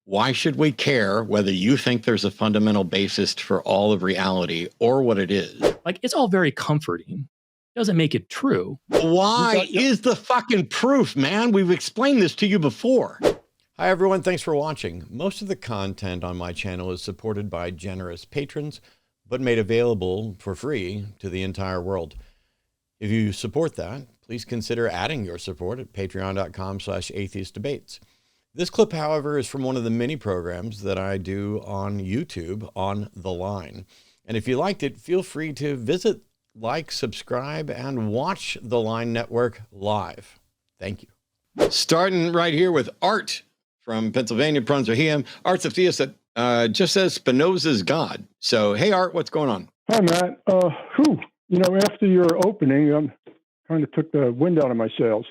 Why should we care whether you think there's a fundamental basis for all of reality or what it is? Like, it's all very comforting. Doesn't make it true. Why is the fucking proof, man? We've explained this to you before. Hi, everyone. Thanks for watching. Most of the content on my channel is supported by generous patrons, but made available for free to the entire world. If you support that, please consider adding your support at patreon.com/atheistdebates. This clip, however, is from one of the many programs that I do on YouTube on The Line. And if you liked it, feel free to visit, like, subscribe, and watch The Line Network live. Thank you. Starting right here with Art from Pennsylvania, Brunswick. Art's a theist that just says Spinoza's God. So, hey, Art, what's going on? Hi, Matt. After your opening, kind of took the wind out of my sails.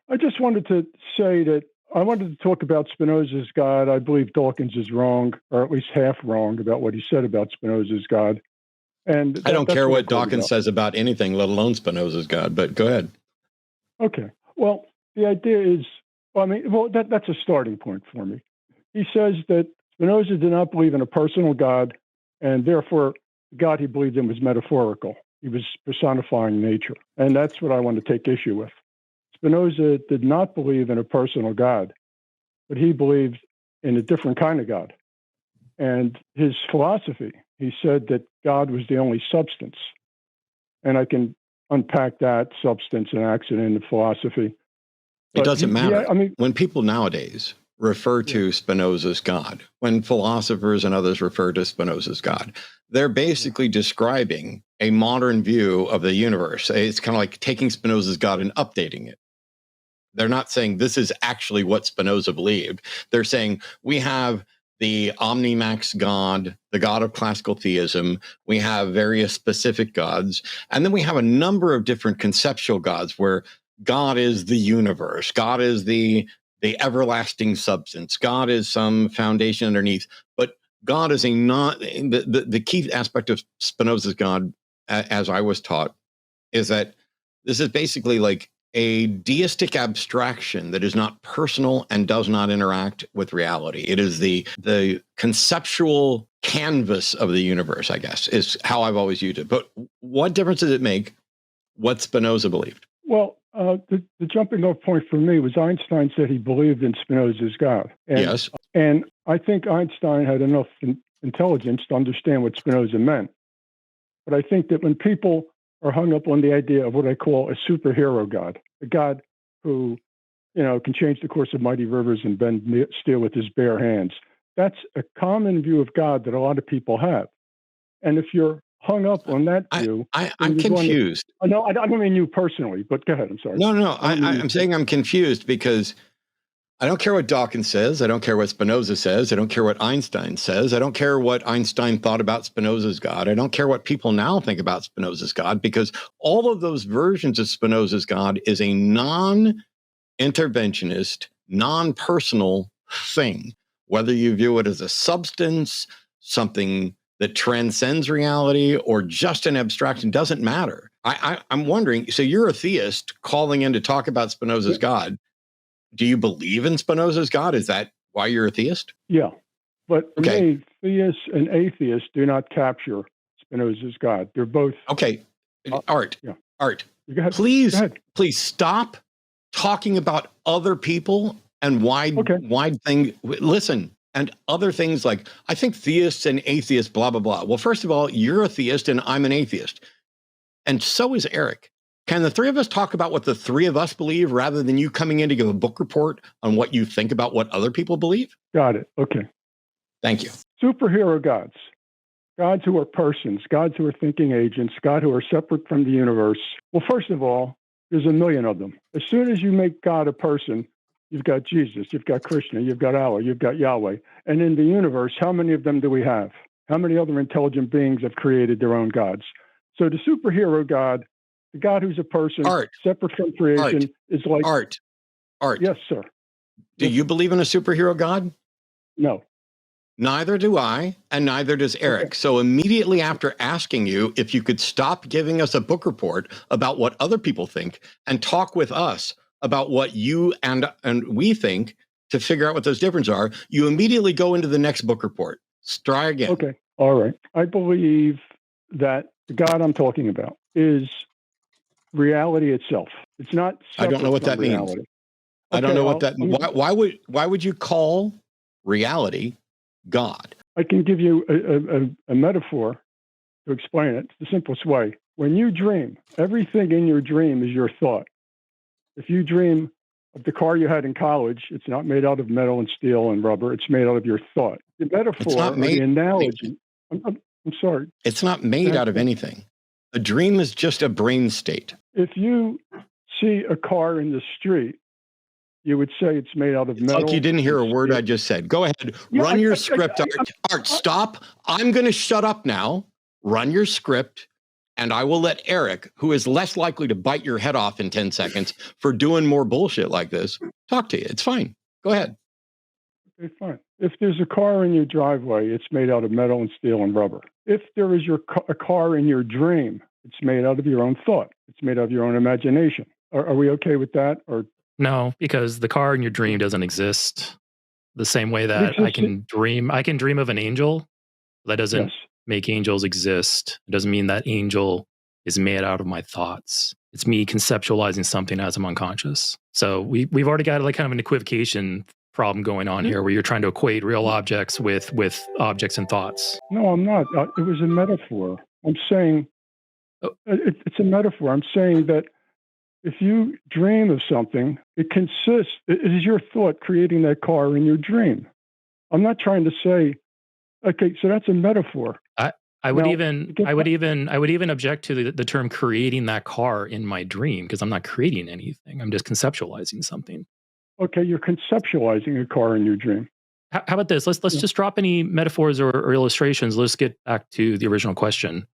I just wanted to say that I wanted to talk about Spinoza's God. I believe Dawkins is wrong, or at least half wrong, about what he said about Spinoza's God. And I don't care what Dawkins says about anything, let alone Spinoza's God, but go ahead. Okay. Well, the idea is, that's a starting point for me. He says that Spinoza did not believe in a personal God, and therefore the God he believed in was metaphorical. He was personifying nature. And that's what I want to take issue with. Spinoza did not believe in a personal God, but he believed in a different kind of God. And his philosophy, he said that God was the only substance. And I can unpack that substance and accident and philosophy. It doesn't matter. When people nowadays refer to Spinoza's God, when philosophers and others refer to Spinoza's God, they're basically describing a modern view of the universe. It's kind of like taking Spinoza's God and updating it. They're not saying this is actually what Spinoza believed. They're saying we have the omnimax God, the God of classical theism. We have various specific gods. And then we have a number of different conceptual gods where God is the universe. God is the everlasting substance. God is some foundation underneath. But God is the key aspect of Spinoza's God, as I was taught, is that this is basically like a deistic abstraction that is not personal and does not interact with reality. It is the conceptual canvas of the universe, I guess, is how I've always used it. But what difference does it make what Spinoza believed? Well, the jumping off point for me was Einstein said he believed in Spinoza's God. Yes. And I think Einstein had enough intelligence to understand what Spinoza meant. But I think that when people are hung up on the idea of what I call a superhero God, a God who, can change the course of mighty rivers and bend steel with his bare hands. That's a common view of God that a lot of people have. And if you're hung up on that view, I'm confused. No, I don't mean you personally, but go ahead. I'm sorry. No. I'm saying I'm confused because I don't care what Dawkins says. I don't care what Spinoza says. I don't care what Einstein says. I don't care what Einstein thought about Spinoza's God. I don't care what people now think about Spinoza's God, because all of those versions of Spinoza's God is a non-interventionist, non-personal thing. Whether you view it as a substance, something that transcends reality, or just an abstraction, doesn't matter. I'm wondering, so you're a theist calling in to talk about Spinoza's God. Do you believe in Spinoza's God? Is that why you're a theist? Yeah. But for me, theists and atheists do not capture Spinoza's God. They're both. Okay. Art, Go ahead. please stop talking about other people and wide thing. Listen, and other things like, I think theists and atheists, blah, blah, blah. Well, first of all, you're a theist and I'm an atheist. And so is Eric. Can the three of us talk about what the three of us believe rather than you coming in to give a book report on what you think about what other people believe? Got it. Okay. Thank you. Superhero gods. Gods who are persons, gods who are thinking agents, gods who are separate from the universe. Well, first of all, there's a million of them. As soon as you make God a person, you've got Jesus, you've got Krishna, you've got Allah, you've got Yahweh. And in the universe, how many of them do we have? How many other intelligent beings have created their own gods? So the superhero God, the God who's a person, separate from creation, is like... Art. Yes, sir. Do you believe in a superhero God? No. Neither do I, and neither does Eric. Okay. So immediately after asking you if you could stop giving us a book report about what other people think and talk with us about what you and we think, to figure out what those differences are, you immediately go into the next book report. Try again. Okay. All right. I believe that the God I'm talking about is reality itself. It's not. I don't know what that means. I don't know what that means. Why would you call reality God? I can give you a metaphor to explain it. It's the simplest way. When you dream, everything in your dream is your thought. If you dream of the car you had in college, it's not made out of metal and steel and rubber. It's made out of your thought. The metaphor, the analogy. I'm sorry. It's not made out of anything. A dream is just a brain state. If you see a car in the street, you would say it's made out of metal. Like you didn't hear a word I just said. Go ahead. Run your script, Art. Stop. I'm going to shut up now. Run your script. And I will let Eric, who is less likely to bite your head off in 10 seconds for doing more bullshit like this, talk to you. It's fine. Go ahead. Okay, fine. If there's a car in your driveway, it's made out of metal and steel and rubber. If there is a car in your dream, it's made out of your own thought. It's made out of your own imagination. Are we okay with that? Or no, because the car in your dream doesn't exist the same way that I can dream of an angel. That doesn't make angels exist. It doesn't mean that angel is made out of my thoughts. It's me conceptualizing something as I'm unconscious. So we've already got like kind of an equivocation problem going on here where you're trying to equate real objects with objects and thoughts. No, I'm not. It was a metaphor. I'm saying it's a metaphor. I'm saying that if you dream of something, it is your thought creating that car in your dream. I'm not trying to say, okay, so that's a metaphor. I would even object to the term creating that car in my dream, because I'm not creating anything. I'm just conceptualizing something. Okay, you're conceptualizing a car in your dream. How about this? Let's just drop any metaphors or illustrations. Let's get back to the original question,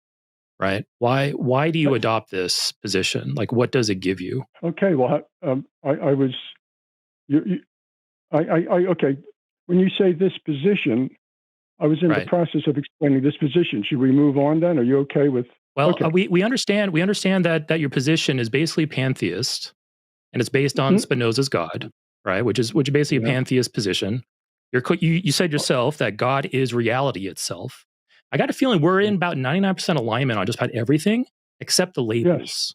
right? Why do you adopt this position? Like, what does it give you? Okay, well, okay. When you say this position, I was in the process of explaining this position. Should we move on then? Are you okay with? Well, we understand that your position is basically pantheist, and it's based on Spinoza's God, right? Which is basically a pantheist position. You said yourself that God is reality itself. I got a feeling we're in about 99% alignment on just about everything except the labels. Yes.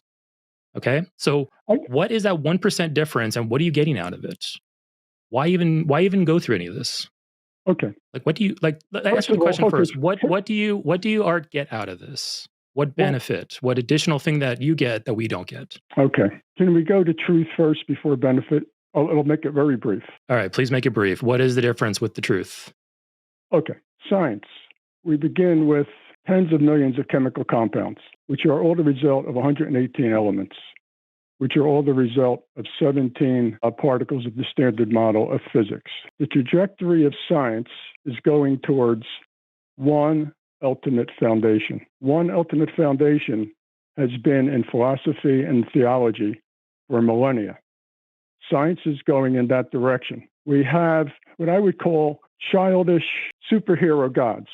Okay, so what is that 1% difference, and what are you getting out of it? Why even go through any of this? Okay. Like, what do you like? Ask me the question first. What do you Art get out of this? What benefit? What additional thing that you get that we don't get? Okay. Can we go to truth first before benefit? Oh, it'll make it very brief. All right. Please make it brief. What is the difference with the truth? Okay. Science. We begin with tens of millions of chemical compounds, which are all the result of 118 elements, which are all the result of 17 particles of the standard model of physics. The trajectory of science is going towards one ultimate foundation. One ultimate foundation has been in philosophy and theology for millennia. Science is going in that direction. We have what I would call childish superhero gods.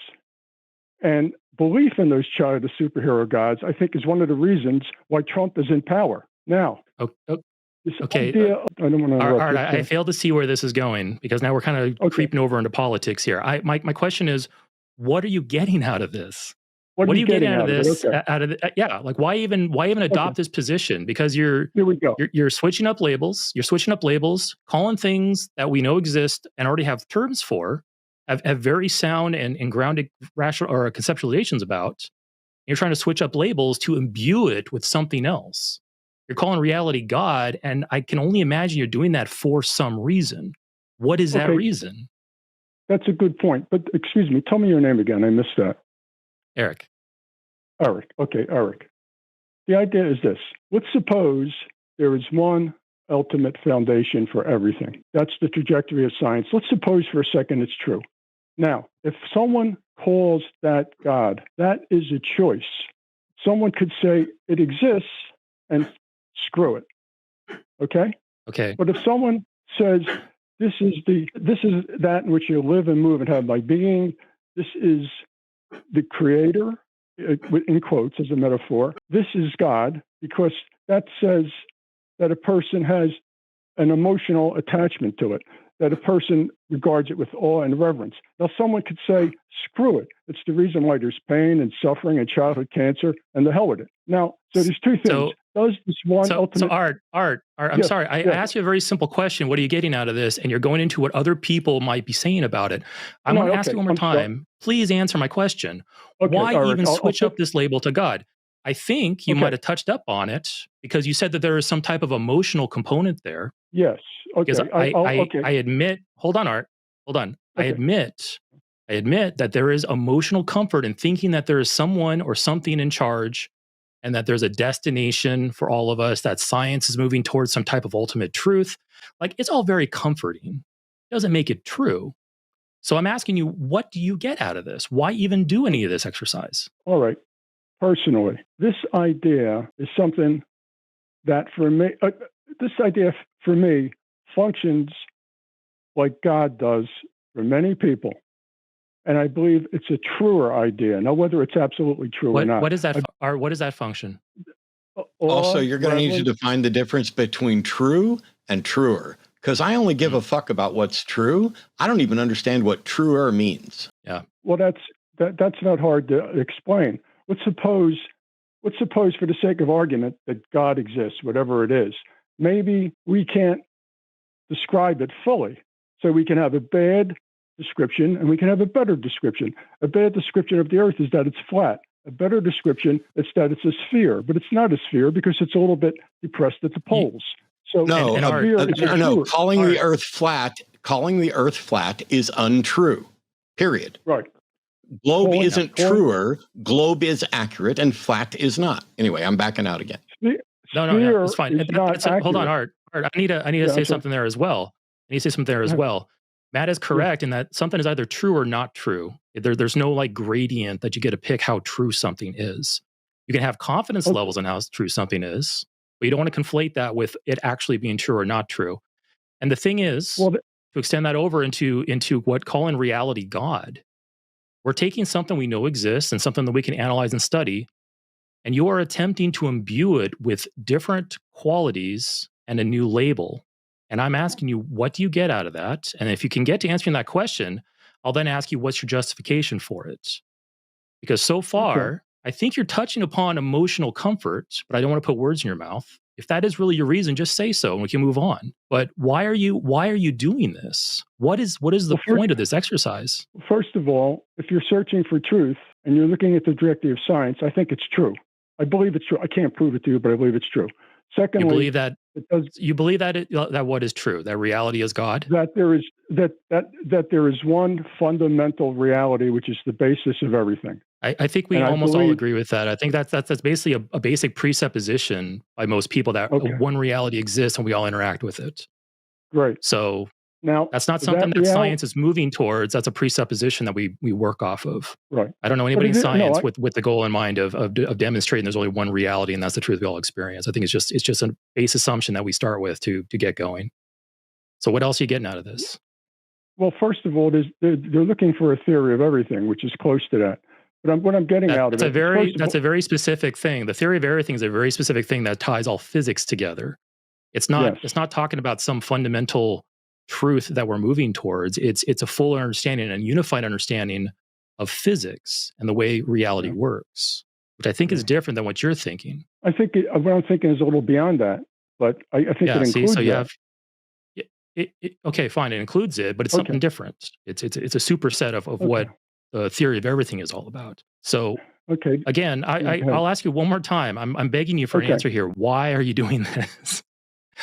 And belief in those childish superhero gods, I think, is one of the reasons why Trump is in power. Now, okay. I don't want to Art, I fail to see where this is going, because now we're kind of creeping over into politics here. My question is, what are you getting out of this? What are you getting out of this? Like, why even adopt this position? Because you're switching up labels. You're switching up labels, calling things that we know exist and already have terms for, have very sound and grounded rational or conceptualizations about. You're trying to switch up labels to imbue it with something else. You're calling reality God, and I can only imagine you're doing that for some reason. What is that reason? That's a good point. But excuse me, tell me your name again. I missed that. Eric. Eric. Okay, Eric. The idea is this. Let's suppose there is one ultimate foundation for everything. That's the trajectory of science. Let's suppose for a second it's true. Now, if someone calls that God, that is a choice. Someone could say it exists and screw it. Okay? Okay. But if someone says this is that in which you live and move and have my being, this is the creator, in quotes as a metaphor, this is God, because that says that a person has an emotional attachment to it. that a person regards it with awe and reverence. Now, someone could say, screw it. It's the reason why there's pain and suffering and childhood cancer, and the hell with it. Now, so there's two things. Does this one ultimate... So Art, I'm sorry. I asked you a very simple question. What are you getting out of this? And you're going into what other people might be saying about it. I'm going to ask you one more time. Please answer my question. Why even switch up this label to God? I think you might have touched up on it because you said that there is some type of emotional component there. Yes. Okay. Because I admit, hold on, Art. Hold on. Okay. I admit that there is emotional comfort in thinking that there is someone or something in charge and that there's a destination for all of us, that science is moving towards some type of ultimate truth. Like, it's all very comforting. It doesn't make it true. So I'm asking you, what do you get out of this? Why even do any of this exercise? All right. Personally, this idea is something that for me, functions like God does for many people. And I believe it's a truer idea. Now, whether it's absolutely true or not. What is that? What does that function? Also, you're going to need to define the difference between true and truer, because I only give a fuck about what's true. I don't even understand what truer means. Yeah. Well, that's not hard to explain. Let's suppose, for the sake of argument, that God exists, whatever it is. Maybe we can't describe it fully. So we can have a bad description and we can have a better description. A bad description of the Earth is that it's flat. A better description is that it's a sphere, but it's not a sphere because it's a little bit depressed at the poles. So calling the Earth flat is untrue. Period. Right. Globe isn't truer, globe is accurate, and flat is not. Anyway, I'm backing out again. No, it's fine. Hold on, Art. I need to say something there as well. Matt is correct in that something is either true or not true. There's no like gradient that you get to pick how true something is. You can have confidence levels in how true something is, but you don't want to conflate that with it actually being true or not true. And the thing is, to extend that over into what calling reality God, we're taking something we know exists and something that we can analyze and study, and you are attempting to imbue it with different qualities and a new label. And I'm asking you, what do you get out of that? And if you can get to answering that question, I'll then ask you, what's your justification for it? Because so far, I think you're touching upon emotional comfort, but I don't want to put words in your mouth. If that is really your reason, just say so and we can move on. But why are you doing this? What is the point of this exercise? First of all, if you're searching for truth and you're looking at the directive of science, I think it's true. I believe it's true. I can't prove it to you, but I believe it's true. Secondly, you believe that what is true, that reality is God? That there is one fundamental reality, which is the basis of everything. I think we almost all agree with that. I think that's basically a basic presupposition by most people that one reality exists and we all interact with it. Great. So now that's not something that science is moving towards. That's a presupposition that we work off of. Right. I don't know anybody in science with the goal in mind of demonstrating there's only one reality and that's the truth we all experience. I think it's just a base assumption that we start with to get going. So what else are you getting out of this? Well, first of all, they're looking for a theory of everything, which is close to that. But what I'm getting out of it... That's a very specific thing. The theory of everything is a very specific thing that ties all physics together. It's not talking about some fundamental truth that we're moving towards. It's a full understanding and unified understanding of physics and the way reality works, which I think is different than what you're thinking. I think what I'm thinking is a little beyond that, but I think it includes okay, fine, it includes it, but it's something different. It's a superset of what the theory of everything is all about. So again, I'll ask you one more time. I'm begging you for an answer here. Why are you doing this?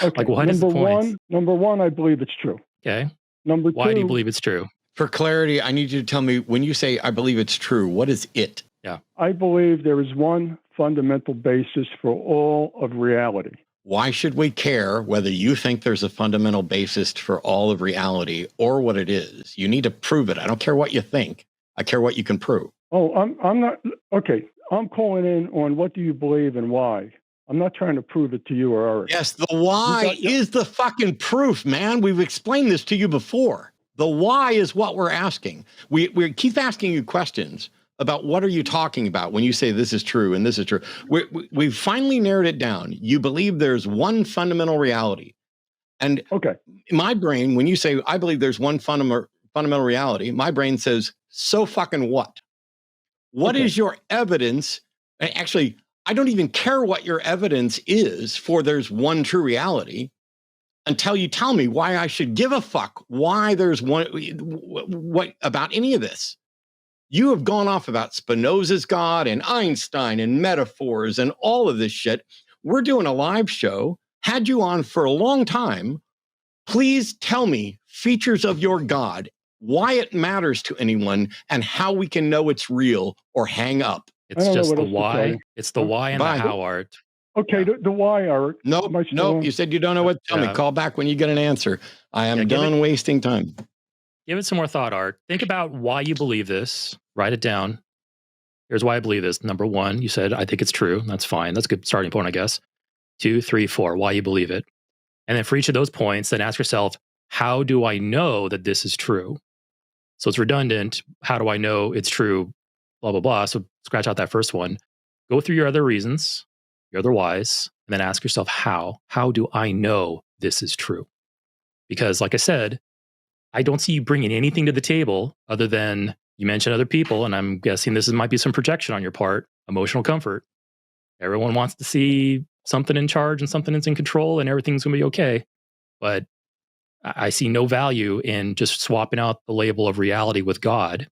Like, what is the point? Number one, I believe it's true. Okay. Number two, why do you believe it's true? For clarity, I need you to tell me, when you say I believe it's true, what is it? Yeah. I believe there is one fundamental basis for all of reality. Why should we care whether you think there's a fundamental basis for all of reality or what it is? You need to prove it. I don't care what you think. I care what you can prove. Oh, I'm not. Okay. I'm calling in on what do you believe and why. I'm not trying to prove it to you or Eric. Yes, the why is the fucking proof, man. We've explained this to you before. The why is what we're asking. We keep asking you questions about what are you talking about when you say this is true and this is true. We've finally narrowed it down. You believe there's one fundamental reality. And my brain, when you say, I believe there's one fundamental reality, my brain says, so fucking what? What is your evidence? Actually, I don't even care what your evidence is for there's one true reality until you tell me why I should give a fuck why there's one, what about any of this. You have gone off about Spinoza's God and Einstein and metaphors and all of this shit. We're doing a live show, had you on for a long time. Please tell me features of your God, why it matters to anyone, and how we can know it's real or hang up. It's just the why. It's the why and the how, Art. Okay, the why, Art. Nope. You said you don't know what to tell me. Call back when you get an answer. I am done wasting time. Give it some more thought, Art. Think about why you believe this. Write it down. Here's why I believe this. Number one, you said, I think it's true. That's fine. That's a good starting point, I guess. 2, 3, 4, why you believe it. And then for each of those points, then ask yourself, how do I know that this is true? So it's redundant. How do I know it's true? Blah, blah, blah. So scratch out that first one. Go through your other reasons, your other whys, and then ask yourself, how? How do I know this is true? Because like I said, I don't see you bringing anything to the table other than you mentioned other people, and I'm guessing this might be some projection on your part, emotional comfort. Everyone wants to see something in charge and something that's in control and everything's going to be okay. But I see no value in just swapping out the label of reality with God,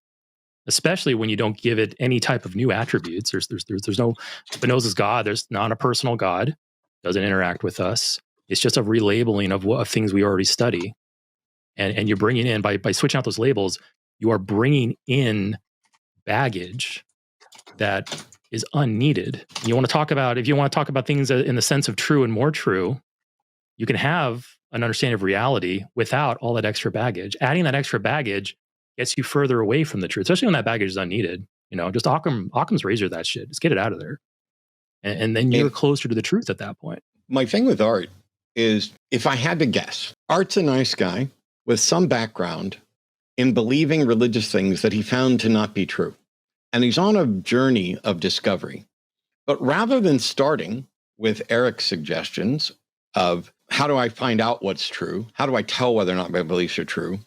especially when you don't give it any type of new attributes. There's no Spinoza's God. There's not a personal God. Doesn't interact with us. It's just a relabeling of things we already study. And you're bringing in, by switching out those labels, you are bringing in baggage that is unneeded. If you want to talk about things in the sense of true and more true, you can have an understanding of reality without all that extra baggage. Adding that extra baggage gets you further away from the truth, especially when that baggage is unneeded. Just Occam's razor that shit. Just get it out of there. And then you're closer to the truth at that point. My thing with Art is, if I had to guess, Art's a nice guy with some background in believing religious things that he found to not be true. And he's on a journey of discovery. But rather than starting with Eric's suggestions of how do I find out what's true? How do I tell whether or not my beliefs are true?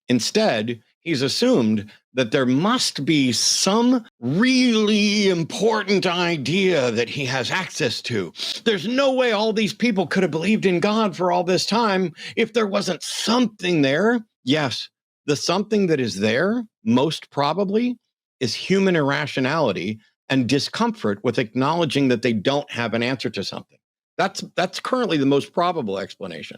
Instead, he's assumed that there must be some really important idea that he has access to. There's no way all these people could have believed in God for all this time if there wasn't something there. Yes, the something that is there, most probably, is human irrationality and discomfort with acknowledging that they don't have an answer to something. That's currently the most probable explanation.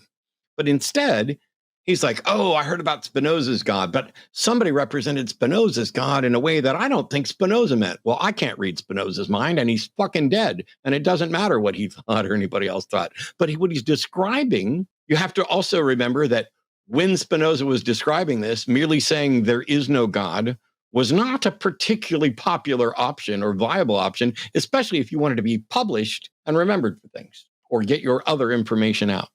But instead, he's like, oh, I heard about Spinoza's God, but somebody represented Spinoza's God in a way that I don't think Spinoza meant. Well, I can't read Spinoza's mind, and he's fucking dead. And it doesn't matter what he thought or anybody else thought. But what he's describing, you have to also remember that when Spinoza was describing this, merely saying there is no God was not a particularly popular option or viable option, especially if you wanted to be published and remembered for things or get your other information out.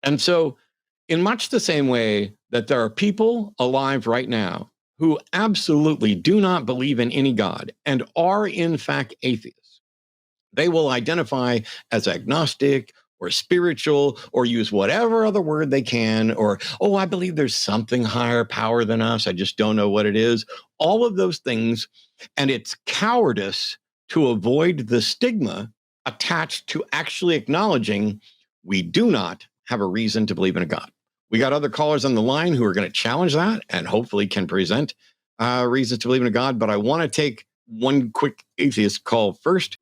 And so, in much the same way that there are people alive right now who absolutely do not believe in any God and are in fact atheists, they will identify as agnostic or spiritual or use whatever other word they can, or, oh, I believe there's something higher power than us. I just don't know what it is. All of those things. And it's cowardice to avoid the stigma attached to actually acknowledging we do not have a reason to believe in a God. We got other callers on the line who are going to challenge that and hopefully can present reasons to believe in a God. But I want to take one quick atheist call first.